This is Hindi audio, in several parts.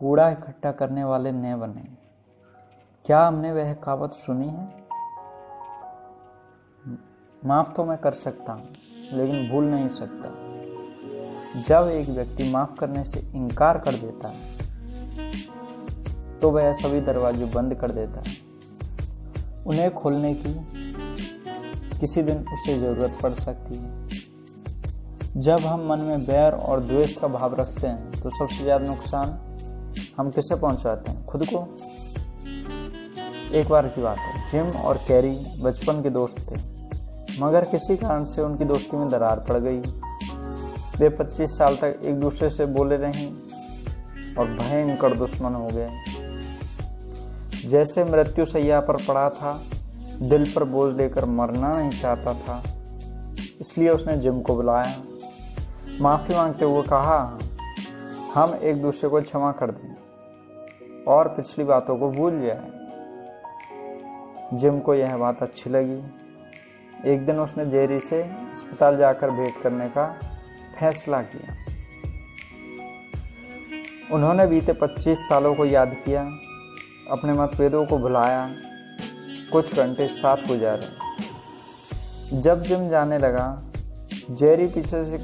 कूड़ा इकट्ठा करने वाले न बने। क्या हमने वह कहावत सुनी है? माफ तो मैं कर सकता हूँ, लेकिन भूल नहीं सकता। जब एक व्यक्ति माफ करने से इनकार कर देता है तो वह सभी दरवाजे बंद कर देता है। उन्हें खोलने की किसी दिन उसे जरूरत पड़ सकती है। जब हम मन में बैर और द्वेष का भाव रखते हैं तो सबसे ज्यादा नुकसान हम किसे पहुंचाते हैं? खुद को। एक बार की बात है, जिम और कैरी बचपन के दोस्त थे, मगर किसी कारण से उनकी दोस्ती में दरार पड़ गई। वे 25 साल तक एक दूसरे से बोले नहीं और भयंकर दुश्मन हो गए। जैसे मृत्यु शैया पर पड़ा था, दिल पर बोझ लेकर मरना नहीं चाहता था, इसलिए उसने जिम को बुलाया। माफी मांगते हुए कहा, हम एक दूसरे को क्षमा कर दें और पिछली बातों को भूल जाएं। जिम को यह बात अच्छी लगी। एक दिन उसने जेरी से अस्पताल जाकर भेंट करने का फैसला किया। उन्होंने बीते 25 सालों को याद किया, अपने मतभेदों को भुलाया, कुछ घंटे साथ गुजारे। जब जिम जाने लगा, जेरी पीछे से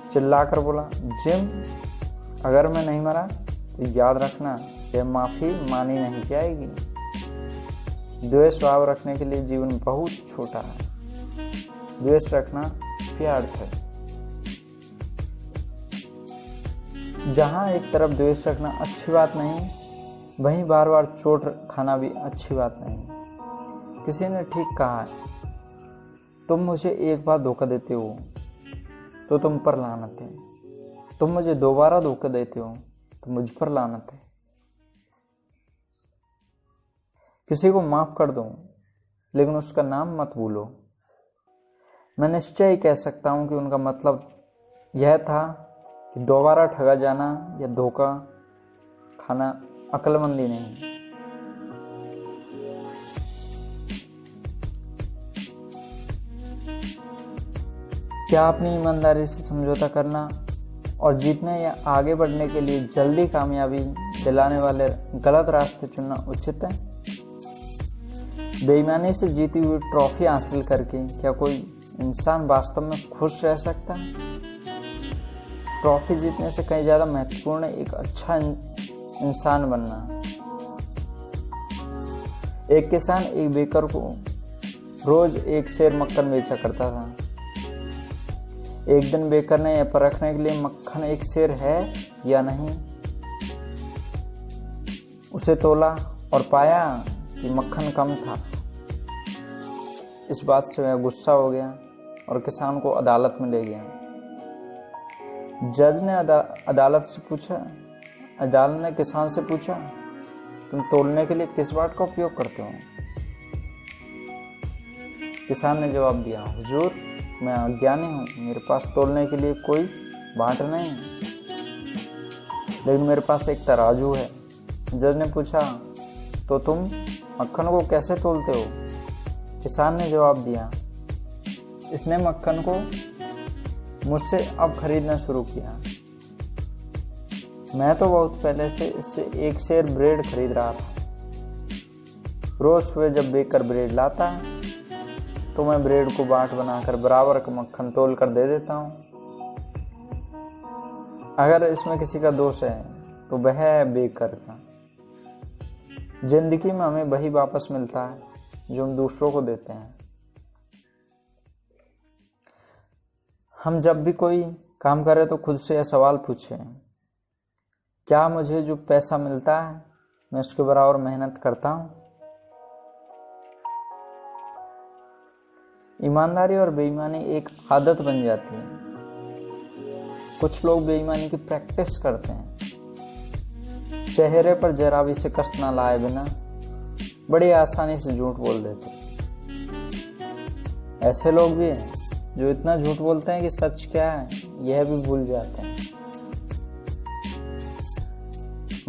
चिल्लाकर बोला, जिम, अगर मैं नहीं मरा तो याद रखना, यह माफी मानी नहीं जाएगी। द्वेष भाव रखने के लिए जीवन बहुत छोटा है। द्वेष रखना व्यर्थ है। जहां एक तरफ द्वेष रखना अच्छी बात नहीं, वहीं बार बार चोट खाना भी अच्छी बात नहीं। किसी ने ठीक कहा है, तुम मुझे एक बार धोखा देते हो तो तुम पर लानत है, तुम मुझे दोबारा धोखा देते हो तो मुझ पर लानत है। किसी को माफ कर दो, लेकिन उसका नाम मत भूलो। मैं निश्चय ही कह सकता हूं कि उनका मतलब यह था कि दोबारा ठगा जाना या धोखा खाना अक्लमंदी नहीं। क्या अपनी ईमानदारी से समझौता करना और जीतने या आगे बढ़ने के लिए जल्दी कामयाबी दिलाने वाले गलत रास्ते चुनना उचित है? बेईमानी से जीती हुई ट्रॉफी हासिल करके क्या कोई इंसान वास्तव में खुश रह सकता है? ट्रॉफी जीतने से कहीं ज्यादा महत्वपूर्ण है एक अच्छा इंसान बनना। एक किसान एक बेकर को रोज एक सेर मक्खन बेचा करता था। एक दिन बेकर ने यह परखने के लिए मक्खन एक सेर है या नहीं, उसे तोला और पाया कि मक्खन कम था। इस बात से वह गुस्सा हो गया और किसान को अदालत में ले गया। जज ने अदालत ने किसान से पूछा, तुम तोलने के लिए किस बाट का उपयोग करते हो? किसान ने जवाब दिया, हुजूर, मैं अज्ञानी हूँ, मेरे पास तोलने के लिए कोई बाट नहीं, लेकिन मेरे पास एक तराजू है। जज ने पूछा, तो तुम मक्खन को कैसे तोलते हो? किसान ने जवाब दिया, इसने मक्खन को मुझसे अब खरीदना शुरू किया, मैं तो बहुत पहले से इससे एक सेर ब्रेड खरीद रहा था। रोज सुबह जब बेकर ब्रेड लाता है तो मैं ब्रेड को बाट बनाकर बराबर का मक्खन तोल कर दे देता हूँ। अगर इसमें किसी का दोष है तो वह है बेकर का। जिंदगी में हमें वही वापस मिलता है जो हम दूसरों को देते हैं। हम जब भी कोई काम करें तो खुद से यह सवाल पूछें, क्या मुझे जो पैसा मिलता है मैं उसके बराबर मेहनत करता हूं? ईमानदारी और बेईमानी एक आदत बन जाती है। कुछ लोग बेईमानी की प्रैक्टिस करते हैं, चेहरे पर जरा भी से कष्ट ना लाए बिना बड़ी आसानी से झूठ बोल देते हैं। ऐसे लोग भी हैं जो इतना झूठ बोलते हैं कि सच क्या है यह भी भूल जाते हैं,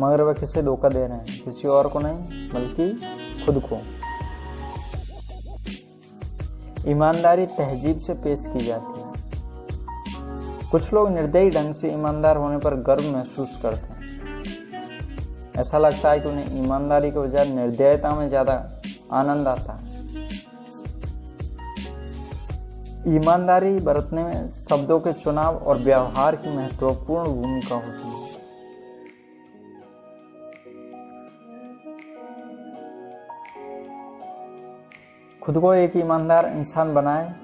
मगर वह किसे धोखा दे रहे हैं? किसी और को नहीं, बल्कि खुद को। ईमानदारी तहजीब से पेश की जाती है। कुछ लोग निर्दयी ढंग से ईमानदार होने पर गर्व महसूस करते हैं। ऐसा लगता है कि उन्हें ईमानदारी के बजाय निर्दयता में ज़्यादा आनंद आता है। ईमानदारी बरतने में शब्दों के चुनाव और व्यवहार की महत्वपूर्ण भूमिका होती है। खुद को एक ईमानदार इंसान बनाए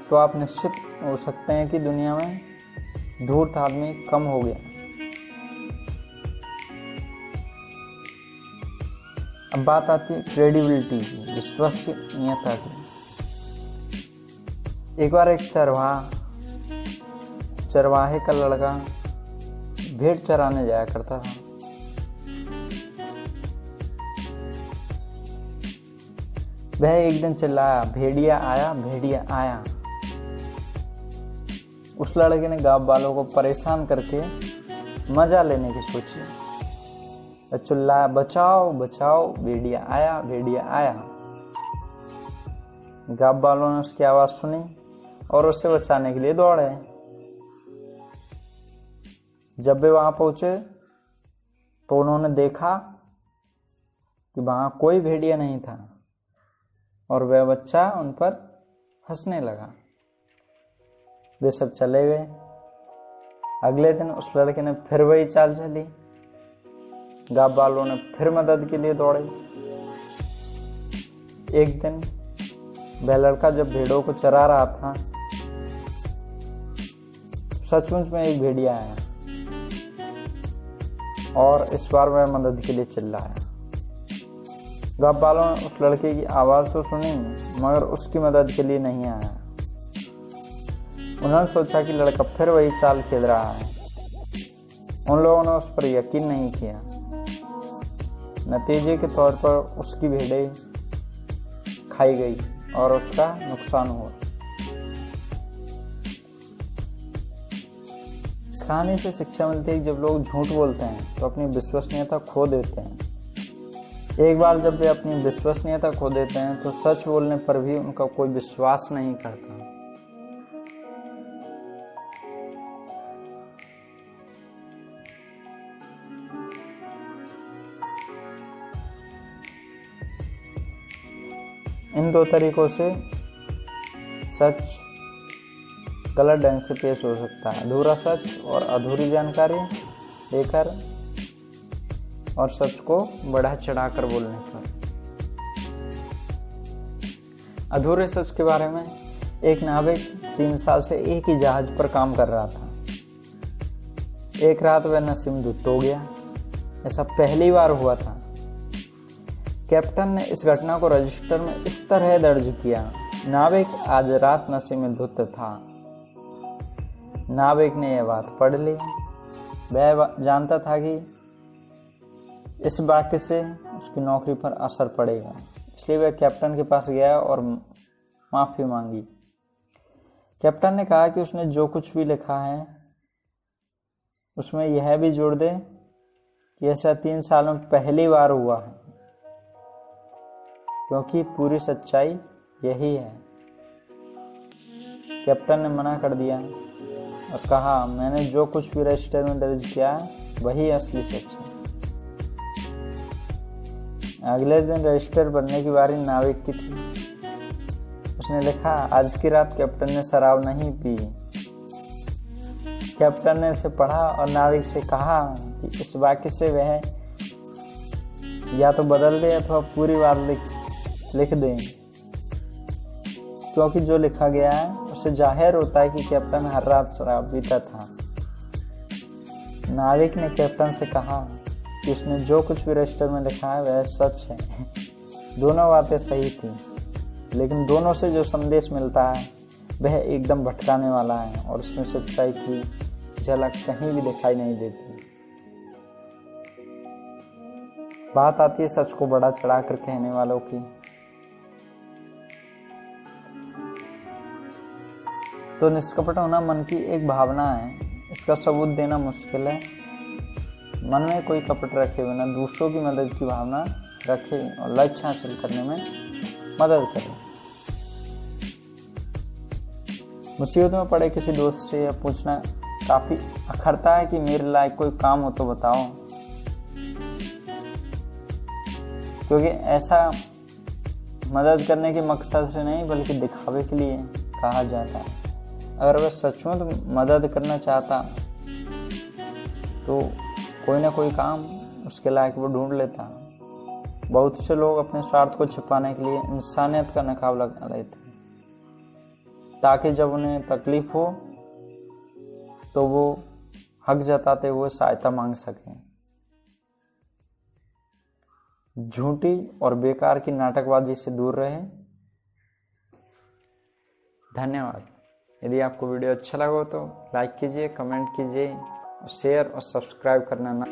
तो आप निश्चित हो सकते हैं कि दुनिया में धूर्त आदमी कम हो गया। अब बात आती है क्रेडिबिलिटी की, विश्वसनीयता की। एक बार एक चरवाहे का लड़का भेड़ चराने जाया करता था। वह एक दिन चिल्लाया, भेड़िया आया, भेड़िया आया। उस लड़के ने गांव वालों को परेशान करके मजा लेने की सोची। वह चिल्लाया, बचाओ बचाओ, भेड़िया आया, भेड़िया आया। गांव वालों ने उसकी आवाज सुनी और उसे बचाने के लिए दौड़े। जब वे वहां पहुंचे तो उन्होंने देखा कि वहां कोई भेड़िया नहीं था और वह बच्चा उन पर हंसने लगा। वे सब चले गए। अगले दिन उस लड़के ने फिर वही चाल चली। गांव वालों ने फिर मदद के लिए दौड़े। एक दिन वह लड़का जब भेड़ों को चरा रहा था, सचमुच में एक भेड़िया आया और इस बार वह मदद के लिए चिल्लाया। गांव वालों ने उस लड़के की आवाज तो सुनी मगर उसकी मदद के लिए नहीं आया। उन्होंने सोचा कि लड़का फिर वही चाल खेल रहा है। उन लोगों ने उस पर यकीन नहीं किया। नतीजे के तौर पर उसकी भेड़ें खाई गई और उसका नुकसान हुआ। इस कहानी से शिक्षा मिलती है कि जब लोग झूठ बोलते हैं तो अपनी विश्वसनीयता खो देते हैं। एक बार जब वे अपनी विश्वसनीयता खो देते हैं तो सच बोलने पर भी उनका कोई विश्वास नहीं करता। इन दो तरीकों से सच गलत ढंग से पेश हो सकता है। अधूरा सच और अधूरी जानकारी देकर और सच को बढ़ा चढ़ाकर बोलने पर। अधूरे सच के बारे में, एक नाविक 3 साल से एक ही जहाज पर काम कर रहा था। एक रात वह नशे में धुत हो गया। ऐसा पहली बार हुआ था। कैप्टन ने इस घटना को रजिस्टर में इस तरह दर्ज किया, नाविक आज रात नशे में धुत था। नाविक ने यह बात पढ़ ली। वह जानता था कि इस वाक्य से उसकी नौकरी पर असर पड़ेगा, इसलिए वह कैप्टन के पास गया और माफी मांगी। कैप्टन ने कहा कि उसने जो कुछ भी लिखा है उसमें यह भी जोड़ दे कि ऐसा 3 सालों में पहली बार हुआ है, क्योंकि पूरी सच्चाई यही है। कैप्टन ने मना कर दिया और कहा, मैंने जो कुछ भी रजिस्टर में दर्ज किया है वही असली सच है। अगले दिन रजिस्टर भरने की बारी नाविक की थी। उसने लिखा, आज की रात कैप्टन ने शराब नहीं पी। कैप्टन ने इसे पढ़ा और नाविक से कहा कि इस वाक्य से वह या तो बदल दे अथवा पूरी बात लिख दें, क्योंकि जो लिखा गया है उससे जाहिर होता है कि कैप्टन हर रात शराब पीता था। नाविक ने कैप्टन से कहा कि उसने जो कुछ भी रजिस्टर में लिखा है वह सच है। दोनों बातें सही थी, लेकिन दोनों से जो संदेश मिलता है वह एकदम भटकाने वाला है और उसमें सच्चाई की झलक कहीं भी दिखाई नहीं देती। बात आती है सच को बढ़ा चढ़ाकर कहने वालों की। तो निष्कपट होना मन की एक भावना है। इसका सबूत देना मुश्किल है। मन में कोई कपट रखे बिना दूसरों की मदद की भावना रखे और लक्ष्य हासिल करने में मदद करे। मुसीबत में पड़े किसी दोस्त से यह पूछना काफी अखरता है कि मेरे लायक कोई काम हो तो बताओ। क्योंकि ऐसा मदद करने के मकसद से नहीं बल्कि दिखावे के लिए कहा जाता है। अगर वह सचमुच मदद करना चाहता तो कोई ना कोई काम उसके लायक वो ढूंढ लेता। बहुत से लोग अपने स्वार्थ को छिपाने के लिए इंसानियत का नकाब लगा लेते हैं ताकि जब उन्हें तकलीफ हो तो वो हक जताते हुए सहायता मांग सकें। झूठी और बेकार की नाटकबाजी से दूर रहें। धन्यवाद। यदि आपको वीडियो अच्छा लगा हो तो लाइक कीजिए, कमेंट कीजिए, शेयर और सब्सक्राइब करना ना